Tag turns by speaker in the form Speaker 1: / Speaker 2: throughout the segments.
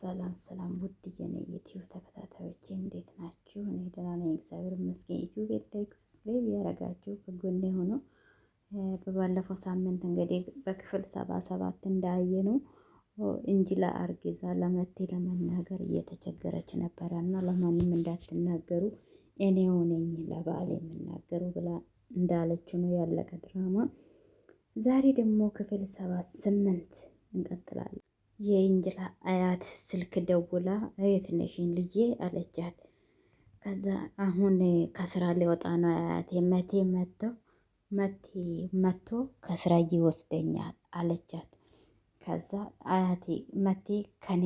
Speaker 1: ሰላም ሰላም ውድ የኔ ዩቲዩብ ተከታታዮቼ እንዴት ናችሁ? እኔ ደህና ነኝ፣ እግዚአብሔር ይመስገን። ዩቲዩብ ላይክ ሰብስክራይብ ያደረጋችሁ ከጎኔ ሆኖ በባለፈው ሳምንት እንግዲህ በክፍል 77 እንዳየነው እንጅላ አርግዛ ለመቴ ለመናገር እየተቸገረች ነበረ እና ለማንም እንዳትናገሩ እኔው ነኝ ለባል የምናገሩ ብላ እንዳለችው ነው ያለቀ ድራማ። ዛሬ ደግሞ ክፍል 78 እንቀጥላለን። የእንጅላ አያት ስልክ ደውላ የት ነሽ ልጄ አለቻት። ከዛ አሁን ከስራ ሊወጣ ነው አያቴ መቶ ከስራ ይወስደኛል አለቻት። ከዛ አያቴ መቴ ከኔ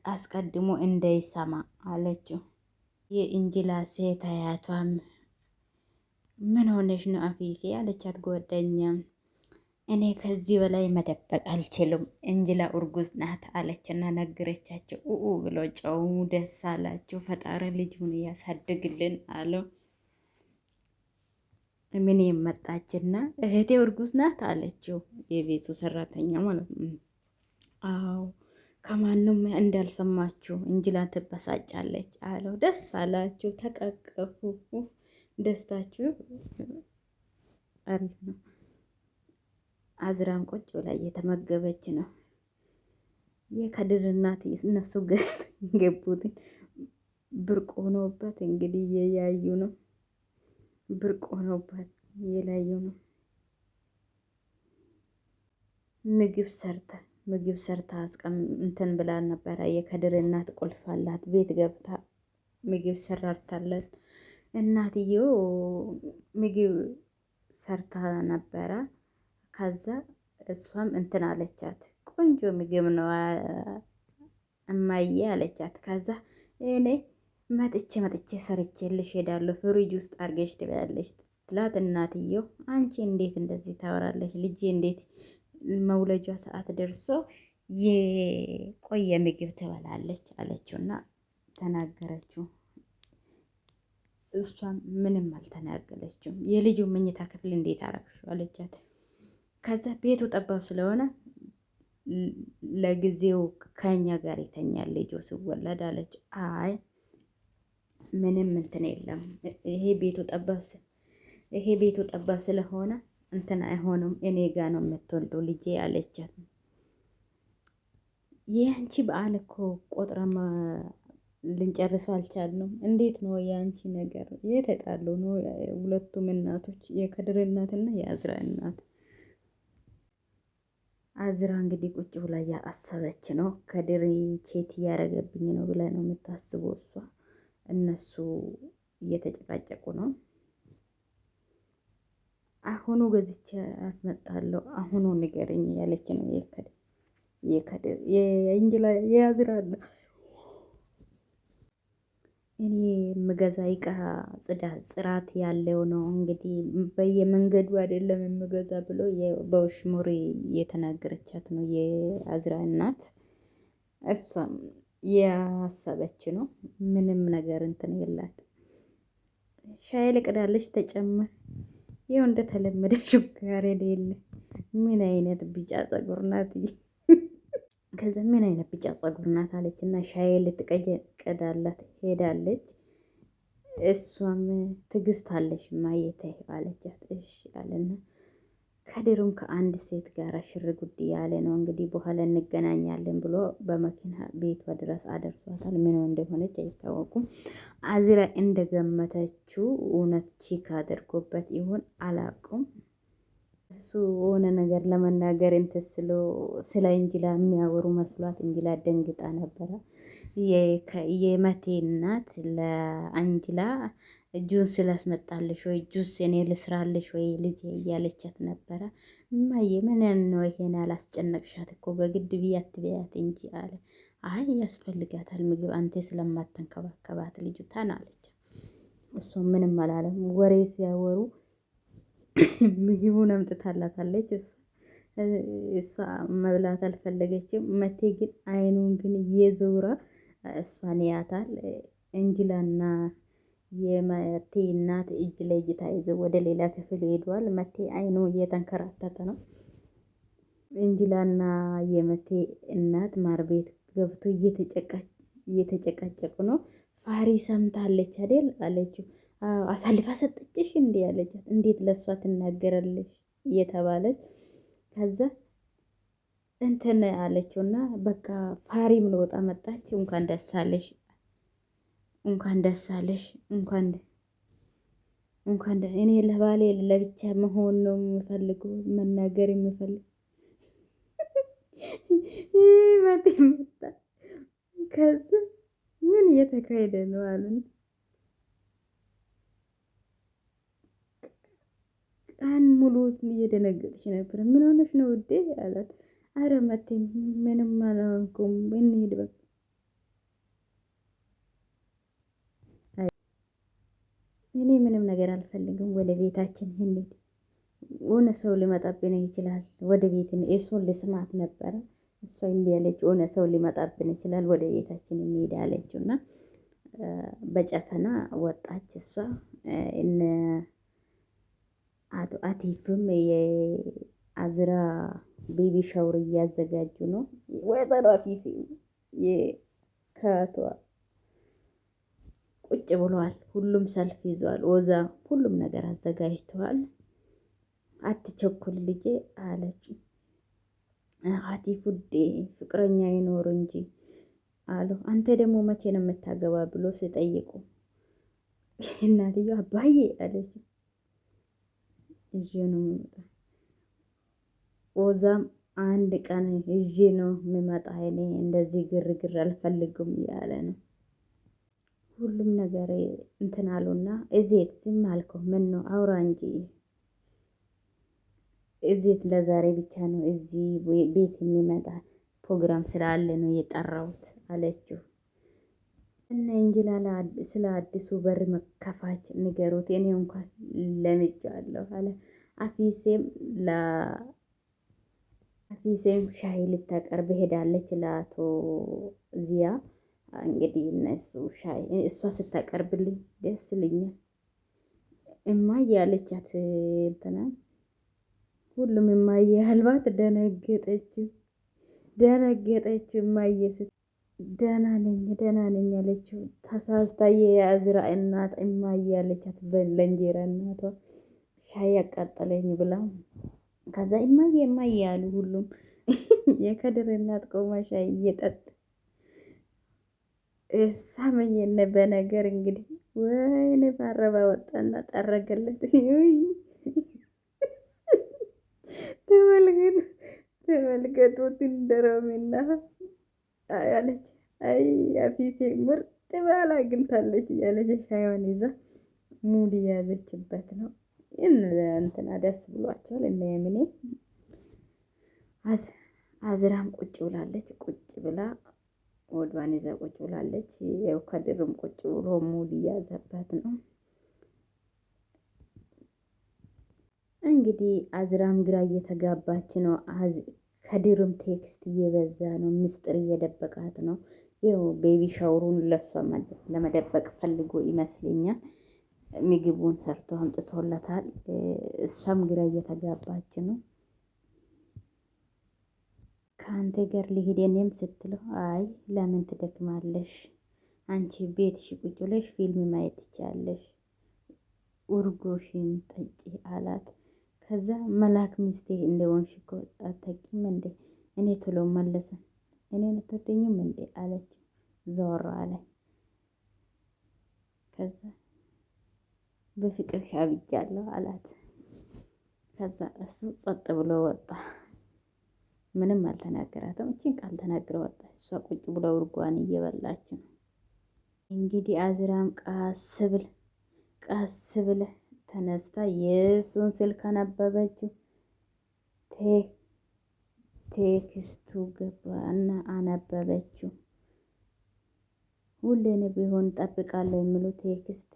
Speaker 1: አስቀድሞ እንዳይሰማ አለችው። የእንጅላ ሴት አያቷም ምን ሆነሽ ነው አፊፊ አለቻት። ጓደኛም እኔ ከዚህ በላይ መደበቅ አልችልም፣ እንጅላ እርጉዝ ናት አለችና ነገረቻቸው። ብሎ ጨው ደስ አላቸው። ፈጣሪ ልጁን ያሳድግልን አለው። ምን የመጣችና እህቴ እርጉዝ ናት አለችው። የቤቱ ሰራተኛ ማለት ነው። አዎ ከማንም እንዳልሰማችሁ እንጅላ ትበሳጫለች አለው። ደስ አላችሁ፣ ተቃቀፉ። ደስታችሁ አሪፍ ነው። አዝራን ቁጭ ብላ እየተመገበች ነው። የከድር እናት እነሱ ገዝቶ የገቡትን ብርቅ ሆኖበት እንግዲህ እየያዩ ነው። ብርቅ ሆኖበት እየላዩ ነው። ምግብ ሰርታ እንትን ብላ ነበረ። የከድር እናት ቁልፍ አላት። ቤት ገብታ ምግብ ሰራርታለት እናትየው ምግብ ሰርታ ነበረ። ከዛ እሷም እንትን አለቻት፣ ቆንጆ ምግብ ነው እማዬ አለቻት። ከዛ እኔ መጥቼ ሰርቼልሽ ሄዳለሁ፣ ፍሪጅ ውስጥ አርገሽ ትበያለሽ ትላት። እናትየው አንቺ እንዴት እንደዚህ ታወራለሽ ልጄ? እንዴት መውለጃ ሰዓት ደርሶ የቆየ ምግብ ትበላለች አለችውና ተናገረችው። እሷም ምንም አልተናገለችም። የልጁ መኝታ ክፍል እንዴት አረግሽው አለቻት። ከዛ ቤቱ ጠባብ ስለሆነ ለጊዜው ከኛ ጋር ይተኛል ልጁ ሲወለድ አለች። አይ ምንም እንትን የለም፣ ይሄ ቤቱ ጠባብ ስለሆነ እንትን አይሆንም፣ እኔ ጋ ነው የምትወልደው ልጄ አለቻት። የአንቺ በዓል እኮ ቆጥረማ ልንጨርሰው አልቻልንም። እንዴት ነው የአንቺ ነገር? የተጣሉ ነው ሁለቱም እናቶች፣ የከድር እናትና የአዝራ እናት። አዝራ እንግዲህ ቁጭ ብላ እያሰበች ነው። ከድር ቼት እያረገብኝ ነው ብላ ነው የምታስበው እሷ። እነሱ እየተጨቃጨቁ ነው። አሁኑ ገዝቼ አስመጣለሁ፣ አሁኑ ንገረኝ ያለች ነው የከድር የእንጅላ የአዝራ እኔ የምገዛ እቃ ጽራት ያለው ነው እንግዲህ በየመንገዱ አይደለም የምገዛ ብሎ በውሽሙሪ የተናገረቻት ነው የአዝራ እናት። እሷም ያሰበች ነው። ምንም ነገር እንትን የላት። ሻይ ልቅዳለች ተጨመር። ይኸው እንደተለመደ ሹጋር የሌለ ምን አይነት ቢጫ ፀጉር ናት? ከዛ ምን አይነት ቢጫ ፀጉር ናት አለች እና ሻይ ልትቀዳላት ሄዳለች። እሷም ትዕግስት አለሽ ማየት አለቻት። እሺ አለና ከድሩም ከአንድ ሴት ጋር ሽር ጉድ ያለ ነው እንግዲህ በኋላ እንገናኛለን ብሎ በመኪና ቤቷ ድረስ አደርሷታል። ምን እንደሆነች አይታወቁም። አዝራ እንደገመተችው እውነት ቺክ አድርጎበት ይሆን አላውቅም። እሱ የሆነ ነገር ለመናገር እንትን ስለ እንጅላ የሚያወሩ መስሏት እንጅላ ደንግጣ ነበረ። የመቴ እናት ለአንጅላ ጁስ ስላስመጣልሽ ወይ ጁስ እኔ ልስራልሽ ወይ ልጅ እያለቻት ነበረ። እማዬ ምን ነው ይሄን ያላስጨነቅሻት እኮ በግድ ብያት ብያት እንጂ አለ። አይ ያስፈልጋታል ምግብ አንተ ስለማተንከባከባት ልጅቷን አለች። እሷ ምንም አላለም። ወሬ ሲያወሩ ምግቡን አምጥታላታለች። እሷ መብላት አልፈለገችም። መቴ ግን አይኑን ግን እየዞረ እሷን ያታል። እንጅላና የመቴ እናት እጅ ለእጅ ተያይዘው ወደ ሌላ ክፍል ሄዷል። መቴ አይኑ እየተንከራተተ ነው። እንጅላና የመቴ እናት ማር ቤት ገብቶ እየተጨቃጨቁ ነው። ፋሪ ሰምታለች አይደል አለችው። አሳልፋ ሰጠችሽ እንዴ አለቻት። እንዴት ለእሷ ትናገራለች እየተባለች ከዛ እንትን አለችውና በቃ ፋሪም ልወጣ መጣች። እንኳን ደስ አለሽ እንኳን ደስ አለሽ እንኳን እኔ ለባሌ ለብቻ መሆን ነው የምፈልገው መናገር የምፈልግ መጥ መጣ። ከዛ ምን እየተካሄደ ነው አሉን። ቀን ሙሉ እየደነገጥሽ ነበር። ምን ሆነሽ ነው ውዴ አላት። አረ መቴ ምንም አላልኩም እንሂድ በቃ እኔ ምንም ነገር አልፈልግም። ወደ ቤታችን እንሂድ። ሆነ ሰው ሊመጣብን ይችላል። ወደ ቤት እሱን ልስማት ነበረ። እሷ እምቢ አለች። ሆነ ሰው ሊመጣብን ይችላል። ወደ ቤታችን እንሂድ አለችው እና በጨፈና ወጣች። እሷ እነ አቶ አቲፍም የአዝራ ቤቢ ሻውር እያዘጋጁ ነው። ወይዘሮ አፊፍ ከቷ ቁጭ ብሏል። ሁሉም ሰልፍ ይዟል። ወዛ ሁሉም ነገር አዘጋጅተዋል። አትቸኩል ልጄ አለች። አቲፍ ውዴ ፍቅረኛ ይኖር እንጂ አሉ። አንተ ደግሞ መቼ ነው የምታገባ ብሎ ሲጠይቁ እናትየው አባዬ አለች። እዤ ነው የምመጣ ወዛም አንድ ቀን እዤ ነው የምመጣ እኔ እንደዚህ ግርግር አልፈልግም ያለ ነው። ሁሉም ነገር እንትን አሉና እዜት ዝም አልከው ምን ነው አውራ እንጂ እዜት ለዛሬ ብቻ ነው እዚህ ቤት የሚመጣ ፕሮግራም ስላለ ነው የጠራሁት አለችው። እና እንጅላላ ስለ አዲሱ በር መከፋች ንገሩት። እኔ እንኳን ለምጃለሁ አለ። አፊሴም ሻይ ልታቀርብ ሄዳለች ለአቶ ዚያ። እንግዲህ እነሱ ሻይ እሷ ስታቀርብልኝ ደስ ልኛል እማዬ ያለቻት እንትና ሁሉም እማዬ አልባት ደነገጠች። እማዬ ደህና ነኝ አለችው። ተሳስታ የአዝራ እናት እማዬ ያለቻት ለእንጀራ እናቷ ሻይ ያቃጠለኝ ብላ ከዛ እማዬ እማዬ ያሉ ሁሉም የከድር እናት ቆማ ሻይ እየጠጥ ሳመኝነ በነገር እንግዲህ ወይኔ ባረባ ወጣና ጠረገለት። ተመልከቱት እንደረሚና ያለች አይ አፊፌ ምርጥ ባል አግኝታለች እያለች ሻይዋን ይዛ ሙድ የያዘችበት ነው። እንትና ደስ ብሏቸዋል። እነ የምኔ አዝራም ቁጭ ብላለች። ቁጭ ብላ ወድዋን ይዛ ቁጭ ብላለች። ያው ከድርም ቁጭ ብሎ ሙድ እያዘበት ነው። እንግዲህ አዝራም ግራ እየተጋባች ነው። ከድርም ቴክስት እየበዛ ነው። ምስጢር እየደበቃት ነው። ይኸው ቤቢ ሻውሩን ለሷ ለመደበቅ ፈልጎ ይመስለኛል። ምግቡን ሰርቶ አምጥቶለታል። እሷም ግራ እየተጋባች ነው። ከአንተ ጋር ልሂድ እኔም ስትለው አይ ለምን ትደክማለሽ? አንቺ ቤትሽ ቁጭ ብለሽ ፊልም ማየት ትችያለሽ። ኡርጎሽን ጠጪ አላት። ከዛ መላክ ሚስቴ እንደሆንሽ እኮ አታውቂም እንዴ? እኔ ቶሎ መለሰ። እኔን አትወደኝም እንዴ አለች። ዘወር አለ። ከዛ በፍቅር ሻብጃለሁ አላት። ከዛ እሱ ጸጥ ብሎ ወጣ። ምንም አልተናገራትም። እቺን ቃል ተናግረ ወጣ። እሷ ቁጭ ብሎ እርጓን እየበላች ነው። እንግዲህ አዝራም ቀስ ብለህ ተነስታ የእሱን ስልክ አነበበችው። ቴክስቱ ገባና አነበበችው። ሁሌን ቢሆን ጠብቃለሁ የሚለው ቴክስት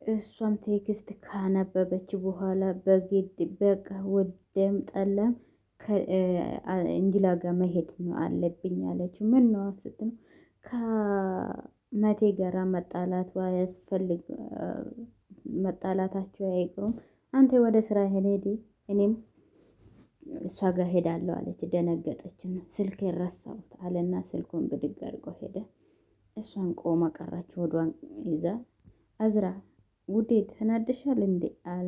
Speaker 1: እሷም ቴክስት ካነበበች በኋላ በግድ በቃ ወደም ጠለም እንጅላ ጋር መሄድ ነው አለብኝ አለችው። ምን ነው ስትል ከመቴ ጋራ መጣላት ያስፈልግ መጣላታቸው አይቀሩም። አንተ ወደ ስራ ሄድ፣ እኔም እሷ ጋር ሄዳለሁ አለች። ደነገጠችና ስልክ ረሳሁት አለና ስልኩን ብድግ አድርጎ ሄደ። እሷን ቆማ ቀራች ወዷን ይዛ። አዝራ ውዴ ተናደሻል እንዴ አለ።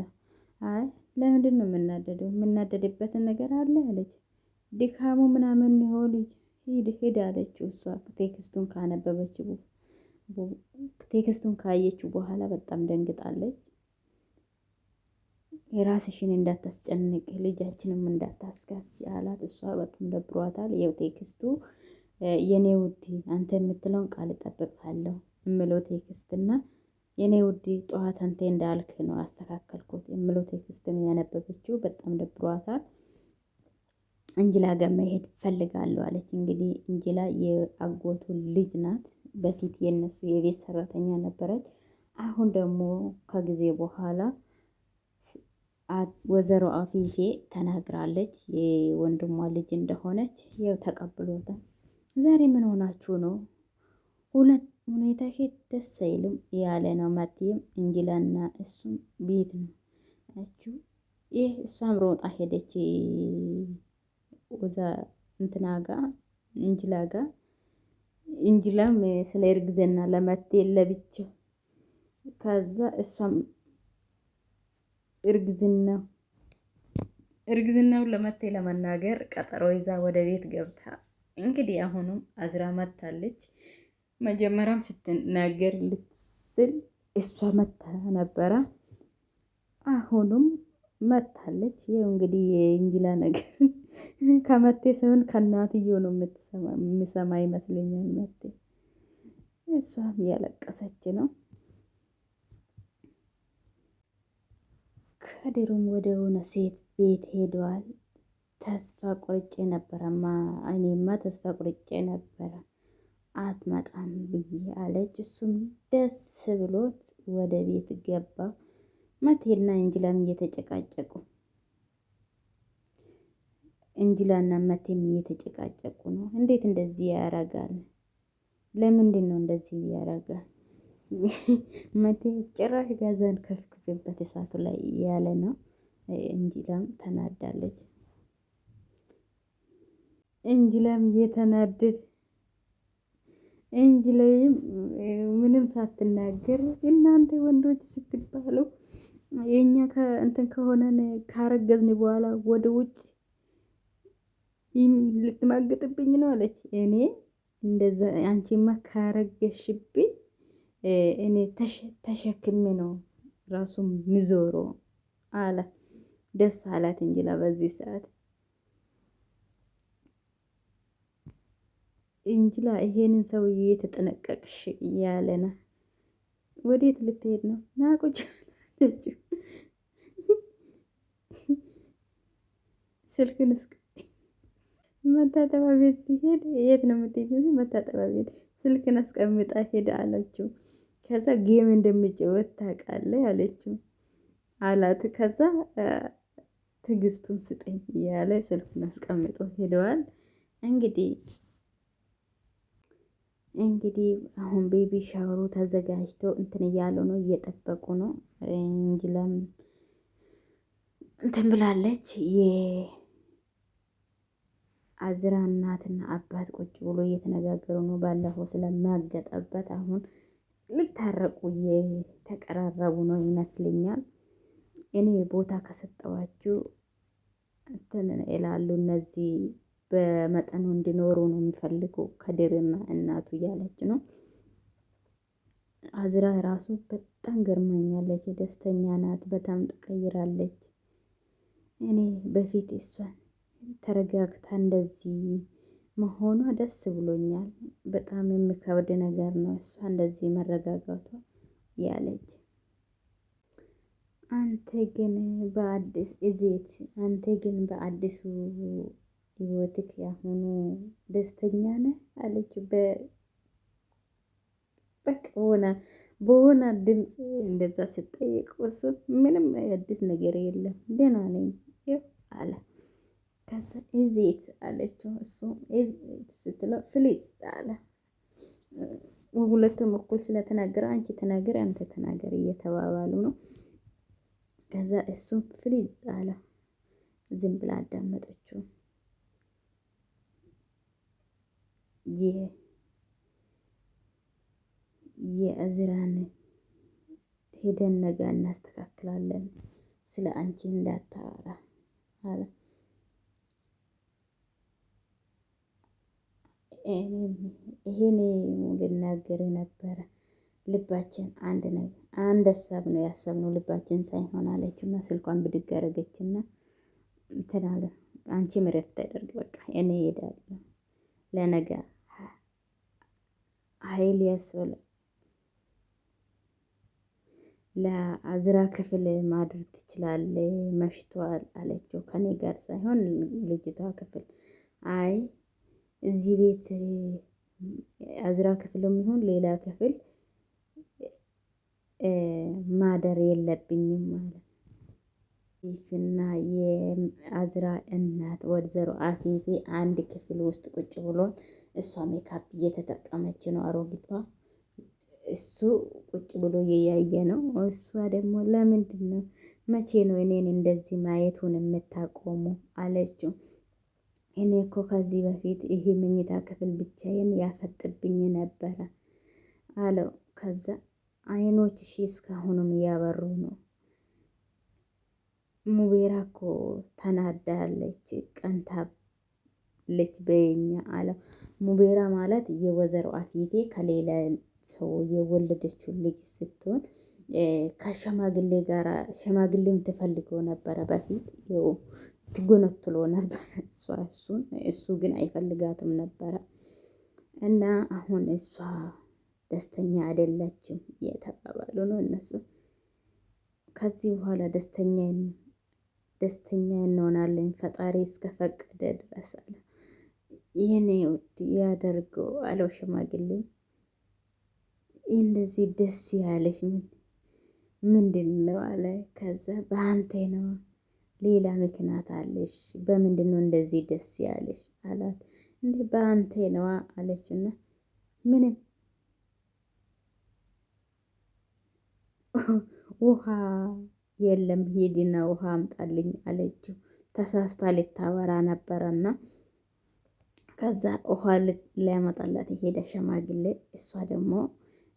Speaker 1: አይ ለምንድን ነው የምናደደው? የምናደድበትን ነገር አለ አለች። ድካሙ ምናምን ይሆን ልጅ ሂድ አለችው። እሷ ቴክስቱን ካየችው በኋላ በጣም ደንግጣለች። የራስሽን እንዳታስጨንቅ ልጃችንም እንዳታስጋፊ አላት። እሷ በጣም ደብሯታል። ይኸው ቴክስቱ የኔ ውድ አንተ የምትለውን ቃል እጠብቃለሁ የምለው ቴክስትና የኔ ውድ ጠዋት አንተ እንዳልክ ነው አስተካከልኩት የምለው ቴክስት ነው ያነበበችው። በጣም ደብሯታል። እንጅላ ጋር መሄድ ፈልጋለሁ አለች። እንግዲህ እንጅላ የአጎቱ ልጅ ናት። በፊት የነሱ የቤት ሰራተኛ ነበረች። አሁን ደግሞ ከጊዜ በኋላ ወይዘሮ አፊፌ ተናግራለች የወንድሟ ልጅ እንደሆነች። ያው ተቀብሎታል። ዛሬ ምን ሆናችሁ ነው? ሁኔታሽ ደስ አይልም ያለ ነው። ማቲም እንጅላና እሱም ቤት ነው አችሁ። ይህ እሷም ሮጣ ሄደች ወዛ እንትና ጋ እንጅላ ጋ። እንጅላም ስለ እርግዝና ለመቴ ለብቻ ከዛ እሷም እርግዝናውን ለመቴ ለመናገር ቀጠሮ ይዛ ወደ ቤት ገብታ እንግዲህ አሁንም አዝራ መታለች። መጀመሪያም ስትናገር ልትስል እሷ መታ ነበረ። አሁንም መታለች። ይኸው እንግዲህ የእንጅላ ነገር ከመቴ ሳይሆን ከእናትየው ነው የምሰማ ይመስለኛል። መቴ እሷም እያለቀሰች ነው። ከድሩም ወደ ሆነ ሴት ቤት ሄደዋል። ተስፋ ቆርጬ ነበረማ እኔማ ተስፋ ቆርጬ ነበረ አትመጣም ብዬ አለች። እሱም ደስ ብሎት ወደ ቤት ገባ። መቴና እንጅላም እየተጨቃጨቁ እንጅላና መቴም እየተጨቃጨቁ ነው። እንዴት እንደዚህ ያረጋል? ለምንድን ነው እንደዚህ ያረጋል? መቴ ጭራሽ ጋዛን ከፍክፍበት እሳቱ ላይ ያለ ነው። እንጅላም ተናዳለች። እንጅላም እየተናደድ እንጅላይም ምንም ሳትናገር እናንተ ወንዶች ስትባሉ የኛ ከእንትን ከሆነን ካረገዝን በኋላ ወደ ውጭ ልትማግጥብኝ ነው አለች። እኔ እንደዛ አንቺማ ካረገሽብኝ እኔ ተሸክሜ ነው ራሱም ምዞሮ አለ። ደስ አላት እንጅላ በዚህ ሰዓት። እንጅላ ይሄንን ሰውዬ የተጠነቀቅሽ እያለ ነው። ወዴት ልትሄድ ነው? ና ቁጭ አለችው። ስልክን መታጠቢያ ቤት ሲሄድ የት ነው የምትሄጂው? መታጠቢያ ቤት ስልክን አስቀምጣ ሄዳ አለችው። ከዛ ጌም እንደሚጫወት ታውቃለህ አለችው አላት። ከዛ ትዕግስቱን ስጠኝ እያለ ስልኩን አስቀምጦ ሄደዋል። እንግዲህ አሁን ቤቢ ሻወሩ ተዘጋጅቶ እንትን እያሉ ነው፣ እየጠበቁ ነው። እንጅላም እንትን ብላለች። የአዝራ እናትና አባት ቁጭ ብሎ እየተነጋገሩ ነው። ባለፈው ስለማገጠበት አሁን ሊታረቁ እየተቀራረቡ ነው ይመስለኛል። እኔ ቦታ ከሰጠዋችሁ እንትን ይላሉ እነዚህ በመጠኑ እንዲኖሩ ነው የሚፈልጉ ከድርና እናቱ እያለች ነው። አዝራ ራሱ በጣም ገርመኛለች። ደስተኛ ናት። በጣም ተቀይራለች። እኔ በፊት እሷን ተረጋግታ እንደዚህ መሆኗ ደስ ብሎኛል። በጣም የሚከብድ ነገር ነው እሷ እንደዚህ መረጋጋቷ ያለች። አንተ ግን በአዲሱ ህይወትክ ያሁኑ ደስተኛ ነህ አለች። በቃ በሆነ ድምፅ እንደዛ ስጠይቅ እሱ ምንም አዲስ ነገር የለም ደህና ነኝ አለ። ከዛ ኢዜት አለችው። እሱ ስትለው ፍሊዝ አለ። ሁለቱም እኩል ስለተናገረ አንቺ ተናገሪ አንተ ተናገሪ እየተባባሉ ነው። ከዛ እሱም ፍሊዝ አለ። ዝም ብላ አዳመጠችው። የእዝራን ሄደን ነገ እናስተካክላለን፣ ስለ አንቺ እንዳታወራ አለ። ይሄን ልናገር ነበረ። ልባችን አንድ ነገር አንድ ሀሳብ ነው ያሰብነው ልባችን ሳይሆን አለችና ስልኳን ብድግ አደረገችና እንትን አለ። አንቺም እረፍት አድርግ በቃ እኔ እሄዳለሁ፣ ለነገ ኃይል ያስብል ለአዝራ ክፍል ማድረግ ትችላለህ፣ መሽቷል አለችው። ከኔ ጋር ሳይሆን ልጅቷ ክፍል። አይ እዚህ ቤት አዝራ ክፍልም ይሁን ሌላ ክፍል ማደር የለብኝም ማለት ይፍና የአዝራ እናት ወይዘሮ አፊፌ አንድ ክፍል ውስጥ ቁጭ ብሏል። እሷ ሜካፕ እየተጠቀመች ነው አሮጊቷ። እሱ ቁጭ ብሎ እያየ ነው። እሷ ደግሞ ለምንድን ነው መቼ ነው እኔን እንደዚህ ማየቱን የምታቆሙ አለችው። እኔ እኮ ከዚህ በፊት ይሄ መኝታ ክፍል ብቻዬን ያፈጥብኝ ነበረ አለው። ከዛ አይኖችሽ እስካሁንም እያበሩ ነው። ሙቤራ እኮ ተናዳለች፣ ቀንታለች በኛ አለው። ሙቤራ ማለት የወይዘሮ አፊፌ ከሌላ ሰው የወለደችው ልጅ ስትሆን ከሸማግሌ ጋር ሸማግሌም ትፈልገው ነበረ በፊት ትጎነትሎ ነበር እሱ ግን አይፈልጋትም ነበረ። እና አሁን እሷ ደስተኛ አይደለችም እየተባባሉ ነው እነሱ። ከዚህ በኋላ ደስተኛ እንሆናለን ፈጣሪ እስከፈቀደ ድረስ አለ። ይህኔ ውድ ያደርገው አለው ሽማግሌ። እንደዚህ ደስ ያለሽ ምንድን ነው አለ። ከዛ በአንተ ነው፣ ሌላ ምክንያት አለሽ? በምንድን ነው እንደዚህ ደስ ያለሽ አላት። እንዴ በአንተ ነዋ አለችና ምንም ውሃ የለም ሂድና ውሃ አምጣልኝ አለችው። ተሳስታ ልታወራ ነበረና ከዛ ውሃ ሊያመጣላት የሄደ ሽማግሌ፣ እሷ ደግሞ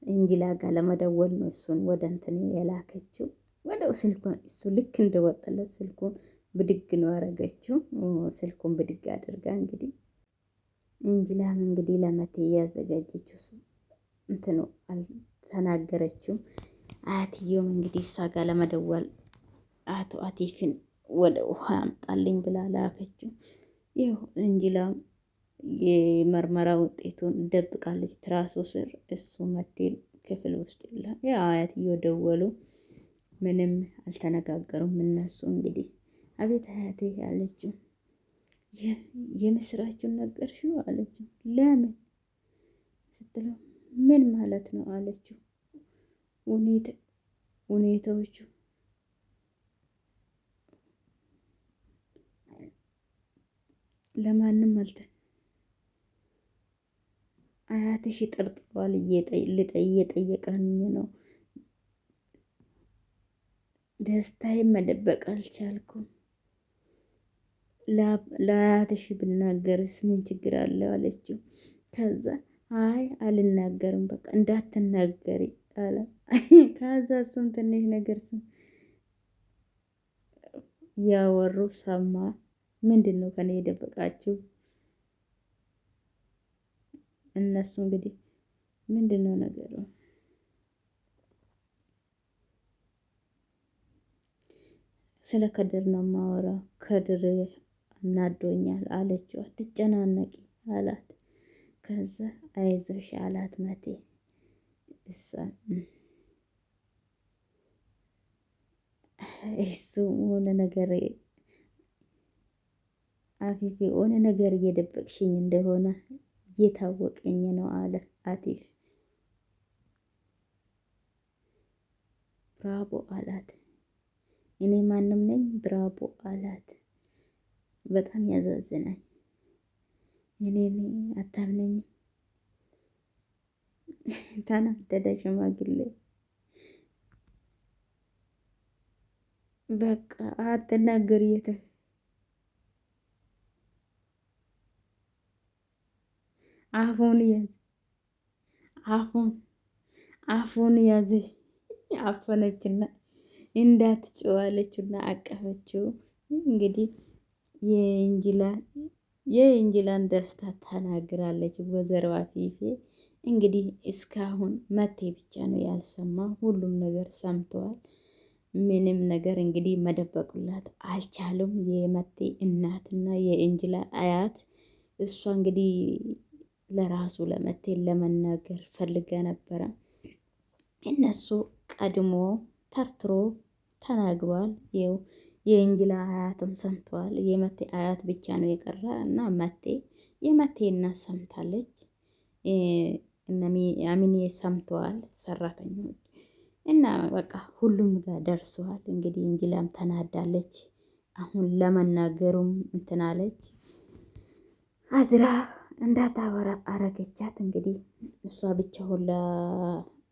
Speaker 1: እንጅላ ጋር ለመደወል ነው እሱን ወደ እንትን የላከችው። ወደው ስልኩን እሱ ልክ እንደወጠለት ስልኩን ብድግ ነው ያደረገችው። ስልኩን ብድግ አድርጋ እንግዲህ እንጅላም እንግዲህ ለመቴ እያዘጋጀችው እንትኑ አልተናገረችውም። አያትየውም እንግዲህ እሷ ጋር ለመደወል አቶ አቲፍን ወደ ውሃ አምጣልኝ ብላ ላከችው። ይኸው እንጅላም የመርመራ ውጤቱን ደብቃለች ትራሱ ስር። እሱ መቴል ክፍል ውስጥ የለም። ያው አያትየው ደወሉ፣ ምንም አልተነጋገሩም እነሱ እንግዲህ። አቤት አያቴ አለችው። የምስራችን ነገርሽው አለችው። ለምን ስትለው ምን ማለት ነው አለችው። ሁኔታዎቹ ለማንም አያትሽ ጠርጥሯል፣ እየጠየቀኝ ነው። ደስታዬን መደበቅ አልቻልኩም። ለአያትሽ ብናገርስ ምን ችግር አለው አለችው። ከዛ አይ አልናገርም በቃ እንዳትናገሪ አለ። ከዛ እሱም ትንሽ ነገር ያወሩ ሰማ። ምንድን ነው ከኔ የደበቃችሁ? እነሱ እንግዲህ ምንድን ነው ነገሩ? ስለ ከድር ነው የማወራው። ከድር እናዶኛል አለችው። አትጨናነቂ አላት። ከዛ አይዞሽ አላት መቴ። እሱ ሆነ ነገር አፊፌ ሆነ ነገር እየደበቅሽኝ እንደሆነ እየታወቀኝ ነው አለ አቲፍ። ብራቦ አላት። እኔ ማንም ነኝ ብራቦ አላት። በጣም ያዛዝናል። እኔ አታምነኝም? ተናደደ ሽማግሌ። በቃ አትናገሪ አፉን ያዝ አፉን አፉን ያዘች አፈነችና እንዳትጨዋለችና አቀፈችው። እንግዲህ የእንጅላን ደስታ ተናግራለች ወይዘሮ አፊፌ። እንግዲህ እስካሁን መቴ ብቻ ነው ያልሰማ፣ ሁሉም ነገር ሰምተዋል። ምንም ነገር እንግዲህ መደበቁላት አልቻሉም። የመቴ እናትና የእንጅላ አያት እሷ እንግዲህ ለራሱ ለመቴ ለመናገር ፈልጋ ነበረ። እነሱ ቀድሞ ተርትሮ ተናግሯል። ይኸው የእንጅላ አያትም ሰምተዋል። የመቴ አያት ብቻ ነው የቀረ እና መቴ የመቴ እናት ሰምታለች። አሚኔ ሰምተዋል ሰራተኞች እና በቃ ሁሉም ጋር ደርሰዋል። እንግዲህ እንጅላም ተናዳለች። አሁን ለመናገሩም እንትናለች። አዝራ እንዳታወራ አረገቻት። እንግዲህ እሷ ብቻ ሁላ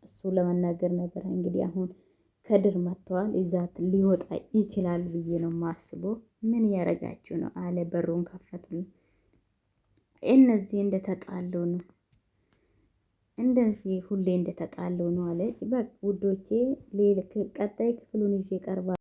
Speaker 1: እሱ ለመናገር ነበር። እንግዲህ አሁን ከድር መጥተዋል። ይዛት ሊወጣ ይችላል ብዬ ነው ማስበው። ምን እያረጋችሁ ነው አለ። በሩን ከፈቱልን። እነዚህ እንደተጣሉ ነው፣ እንደዚህ ሁሌ እንደተጣሉ ነው አለች። በቃ ውዶቼ ቀጣይ ክፍሉን ይዤ ቀርባ